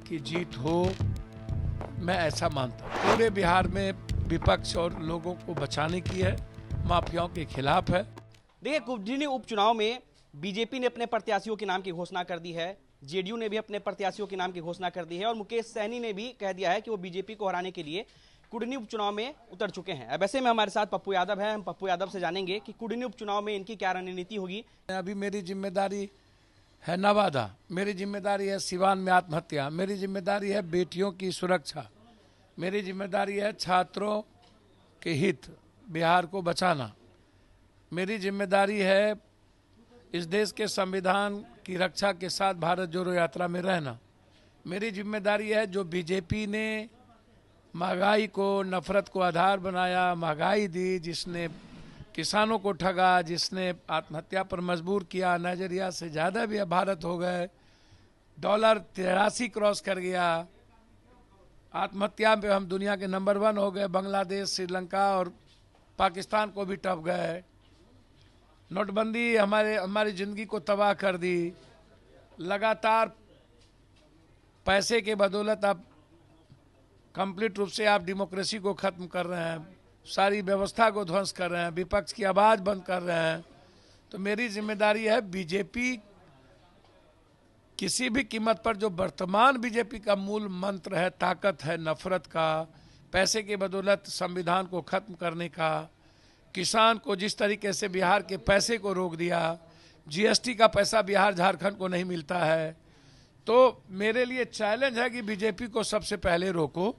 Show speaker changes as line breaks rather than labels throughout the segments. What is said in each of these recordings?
की जीत हो, मैं ऐसा मानता हूँ। पूरे बिहार में विपक्ष और लोगों को बचाने की है, माफियाओं के खिलाफ है।
देखिए, कुडनी उपचुनाव में बीजेपी ने अपने प्रत्याशियों के नाम की घोषणा कर दी है, जेडीयू ने भी अपने प्रत्याशियों के नाम की घोषणा कर दी है और मुकेश सहनी ने भी कह दिया है कि वो बीजेपी को हराने के लिए कुडनी उपचुनाव में उतर चुके हैं। अब ऐसे में हमारे साथ पप्पू यादव है, हम पप्पू यादव से जानेंगे कि कुडनी उपचुनाव में इनकी क्या रणनीति होगी।
अभी मेरी जिम्मेदारी है नवादा, मेरी जिम्मेदारी है सिवान में आत्महत्या, मेरी जिम्मेदारी है बेटियों की सुरक्षा, मेरी जिम्मेदारी है छात्रों के हित, बिहार को बचाना, मेरी जिम्मेदारी है इस देश के संविधान की रक्षा के साथ भारत जोड़ो यात्रा में रहना, मेरी जिम्मेदारी है जो बीजेपी ने महंगाई को, नफरत को आधार बनाया, महंगाई दी, जिसने किसानों को ठगा, जिसने आत्महत्या पर मजबूर किया, नाइजीरिया से ज़्यादा भी भारत हो गए, डॉलर 83 क्रॉस कर गया, आत्महत्या पे हम दुनिया के नंबर 1 हो गए, बांग्लादेश, श्रीलंका और पाकिस्तान को भी टप गए, नोटबंदी हमारी ज़िंदगी को तबाह कर दी, लगातार पैसे के बदौलत आप कंप्लीट रूप से आप डेमोक्रेसी को ख़त्म कर रहे हैं, सारी व्यवस्था को ध्वंस कर रहे हैं, विपक्ष की आवाज़ बंद कर रहे हैं। तो मेरी जिम्मेदारी है बीजेपी किसी भी कीमत पर, जो वर्तमान बीजेपी का मूल मंत्र है, ताकत है नफरत का, पैसे के बदौलत संविधान को खत्म करने का, किसान को जिस तरीके से बिहार के पैसे को रोक दिया, जीएसटी का पैसा बिहार झारखंड को नहीं मिलता है, तो मेरे लिए चैलेंज है कि बीजेपी को सबसे पहले रोको।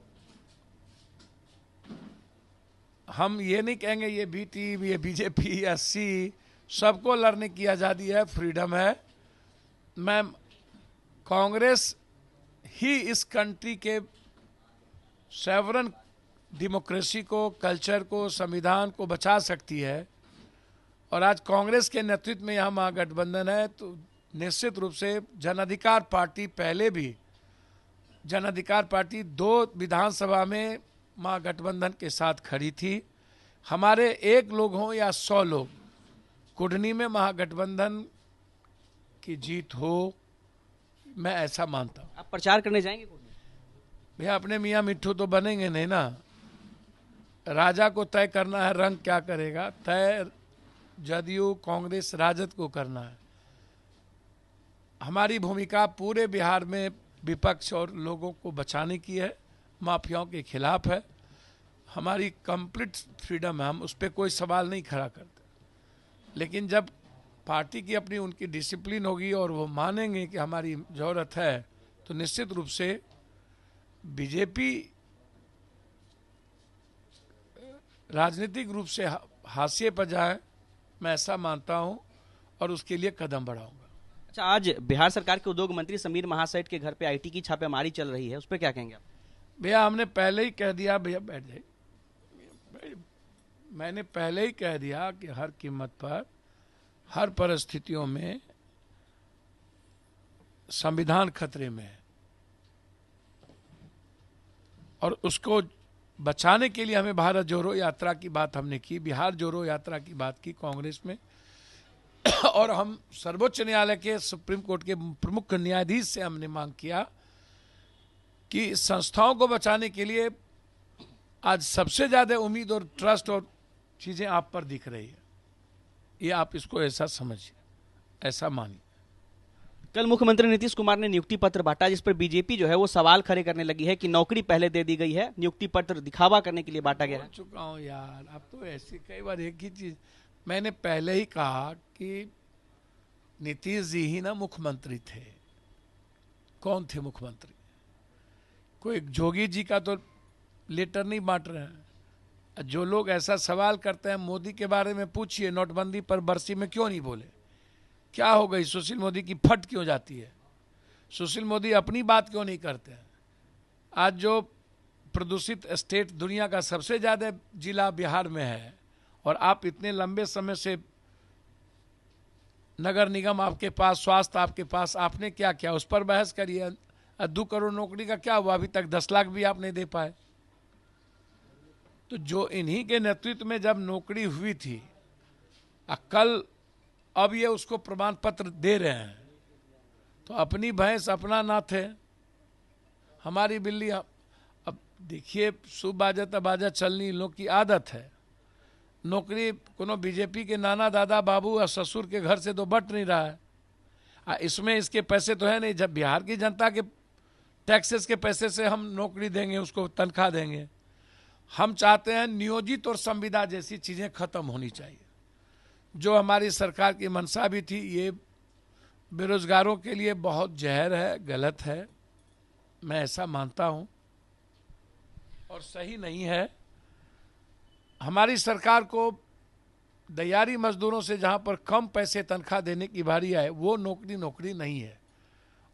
हम ये नहीं कहेंगे ये बीटी, ये बीजेपी, एससी, सबको लड़ने की आज़ादी है, फ्रीडम है। मैं कांग्रेस ही इस कंट्री के सॉवरन डेमोक्रेसी को, कल्चर को, संविधान को बचा सकती है। और आज कांग्रेस के नेतृत्व में यहाँ महागठबंधन है, तो निश्चित रूप से जन अधिकार पार्टी, पहले भी जन अधिकार पार्टी 2 विधानसभा में महागठबंधन के साथ खड़ी थी। हमारे 1 लोग हों या 100 लोग, कुडनी में महागठबंधन की जीत हो, मैं ऐसा मानता हूँ।
आप प्रचार करने जाएंगे कुडनी?
भैया अपने मियाँ मिट्ठू तो बनेंगे नहीं ना, राजा को तय करना है रंग क्या करेगा, तय जदयू, कांग्रेस, राजद को करना है। हमारी भूमिका पूरे बिहार में विपक्ष और लोगों को बचाने की है, माफियाओं के खिलाफ है। हमारी कंप्लीट फ्रीडम है, हम उस पर कोई सवाल नहीं खड़ा करते। लेकिन जब पार्टी की अपनी उनकी डिसिप्लिन होगी और वो मानेंगे कि हमारी ज़रूरत है, तो निश्चित रूप से बीजेपी राजनीतिक रूप से हाशिए पर जाए, मैं ऐसा मानता हूँ और उसके लिए कदम बढ़ाऊंगा।
अच्छा, आज बिहार सरकार के उद्योग मंत्री समीर महासेठ के घर पे आईटी की छापेमारी चल रही है, उस पर क्या कहेंगे आप?
भैया हमने पहले ही कह दिया, भैया बैठ जाइए, मैंने पहले ही कह दिया कि हर कीमत पर, हर परिस्थितियों में संविधान खतरे में है और उसको बचाने के लिए हमें भारत जोड़ो यात्रा की बात हमने की, बिहार जोड़ो यात्रा की बात की कांग्रेस में और हम सर्वोच्च न्यायालय के, सुप्रीम कोर्ट के प्रमुख न्यायाधीश से हमने मांग किया कि संस्थाओं को बचाने के लिए आज सबसे ज्यादा उम्मीद और ट्रस्ट और चीजें आप पर दिख रही है। ये आप इसको ऐसा समझिए, ऐसा मानिए।
कल मुख्यमंत्री नीतीश कुमार ने नियुक्ति पत्र बांटा, जिस पर बीजेपी जो है वो सवाल खड़े करने लगी है कि नौकरी पहले दे दी गई है, नियुक्ति पत्र दिखावा करने के लिए बांटा गया है।
चुका हूँ यार, अब तो ऐसी कई बार एक ही चीज मैंने पहले ही कहा कि नीतीश जी ही ना मुख्यमंत्री थे। कौन थे मुख्यमंत्री? कोई जोगी जी का तो लेटर नहीं बांट रहे हैं। जो लोग ऐसा सवाल करते हैं मोदी के बारे में, पूछिए नोटबंदी पर बरसी में क्यों नहीं बोले, क्या हो गई, सुशील मोदी की फट क्यों जाती है, सुशील मोदी अपनी बात क्यों नहीं करते हैं? आज जो प्रदूषित स्टेट दुनिया का सबसे ज्यादा जिला बिहार में है और आप इतने लंबे समय से नगर निगम आपके पास, स्वास्थ्य आपके पास, आपने क्या किया उस पर बहस करिए। 2 करोड़ नौकरी का क्या हुआ? अभी तक 10 लाख भी आप नहीं दे पाए। तो जो इन्हीं के नेतृत्व में जब नौकरी हुई थी, कल अब ये उसको प्रमाण पत्र दे रहे हैं, तो अपनी भैंस अपना नाथ है। हमारी बिल्ली अब देखिए, सुबह बाजा तब बाजा चलनी इन लोग की आदत है। नौकरी कोनो बीजेपी के नाना दादा बाबू और ससुर के घर से तो बट नहीं रहा है। इसमें इसके पैसे तो है नहीं। जब बिहार की जनता के टैक्सेस के पैसे से हम नौकरी देंगे, उसको तनख्वाह देंगे। हम चाहते हैं नियोजित और संविदा जैसी चीज़ें खत्म होनी चाहिए। जो हमारी सरकार की मंशा भी थी, ये बेरोजगारों के लिए बहुत जहर है, गलत है, मैं ऐसा मानता हूँ और सही नहीं है। हमारी सरकार को दिहाड़ी मजदूरों से जहाँ पर कम पैसे तनख्वाह देने की बारी आए, वो नौकरी नहीं है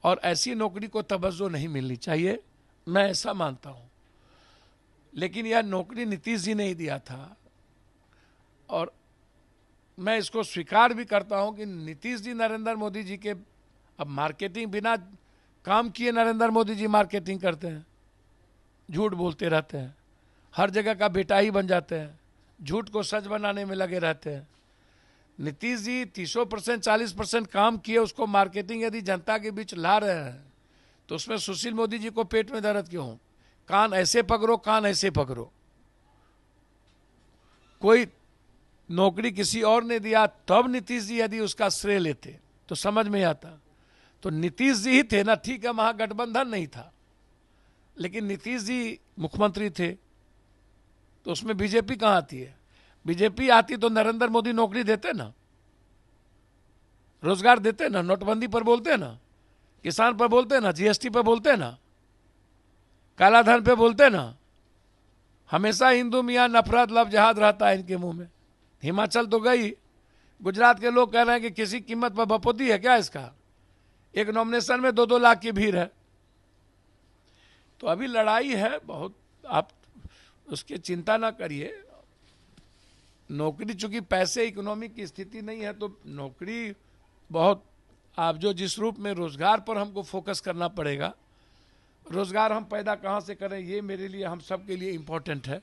और ऐसी नौकरी को तवज्जो नहीं मिलनी चाहिए, मैं ऐसा मानता हूँ। लेकिन यह नौकरी नीतीश जी ने ही दिया था और मैं इसको स्वीकार भी करता हूं कि नीतीश जी नरेंद्र मोदी जी के, अब मार्केटिंग बिना काम किए नरेंद्र मोदी जी मार्केटिंग करते हैं, झूठ बोलते रहते हैं, हर जगह का बेटा ही बन जाते हैं, झूठ को सच बनाने में लगे रहते हैं। नीतीश जी 30% 40% काम किए, उसको मार्केटिंग यदि जनता के बीच ला रहे हैं तो उसमें सुशील मोदी जी को पेट में दर्द क्यों? कान ऐसे पकड़ो, कान ऐसे पकड़ो। कोई नौकरी किसी और ने दिया तब नीतीश जी यदि उसका श्रेय लेते तो समझ में आता। तो नीतीश जी ही थे ना, ठीक है महागठबंधन नहीं था, लेकिन नीतीश जी मुख्यमंत्री थे, तो उसमें बीजेपी कहां आती है? बीजेपी आती तो नरेंद्र मोदी नौकरी देते ना, रोजगार देते ना, नोटबंदी पर बोलते ना, किसान पर बोलते ना, जीएसटी पर बोलते ना, काला धन पे बोलते ना। हमेशा हिंदू मियाँ नफरत लब जहाद रहता है इनके मुंह में। हिमाचल तो गई, गुजरात के लोग कह रहे हैं कि किसी कीमत पर बपोती है क्या इसका? एक नॉमिनेशन में 2-2 लाख की भीड़ है। तो अभी लड़ाई है बहुत, आप उसकी चिंता ना करिए। नौकरी चूंकि पैसे इकोनॉमिक की स्थिति नहीं है, तो नौकरी बहुत, आप जो जिस रूप में रोजगार पर हमको फोकस करना पड़ेगा, रोजगार हम पैदा कहाँ से करें, ये मेरे लिए, हम सब के लिए इम्पोर्टेंट है।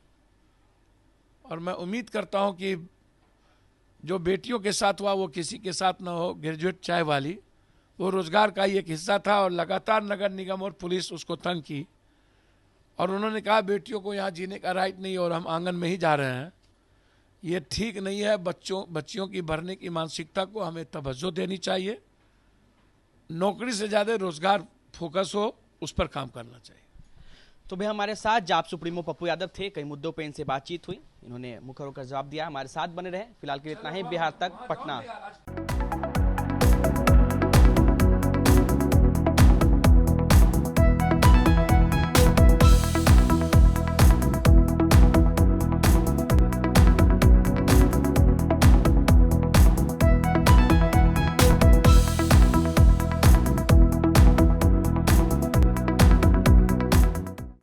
और मैं उम्मीद करता हूँ कि जो बेटियों के साथ हुआ वो किसी के साथ ना हो। ग्रेजुएट चाय वाली, वो रोजगार का ही एक हिस्सा था और लगातार नगर निगम और पुलिस उसको तंग की और उन्होंने कहा बेटियों को यहाँ जीने का राइट नहीं और हम आंगन में ही जा रहे हैं। ये ठीक नहीं है। बच्चियों की भरने की मानसिकता को हमें तवज्जो देनी चाहिए। नौकरी से ज़्यादा रोजगार फोकस हो, उस पर काम करना चाहिए।
तो भाई हमारे साथ जाप सुप्रीमो पप्पू यादव थे। कई मुद्दों पे इनसे बातचीत हुई, इन्होंने मुखर होकर जवाब दिया। हमारे साथ बने रहे। फिलहाल के लिए इतना ही। बिहार तक, पटना।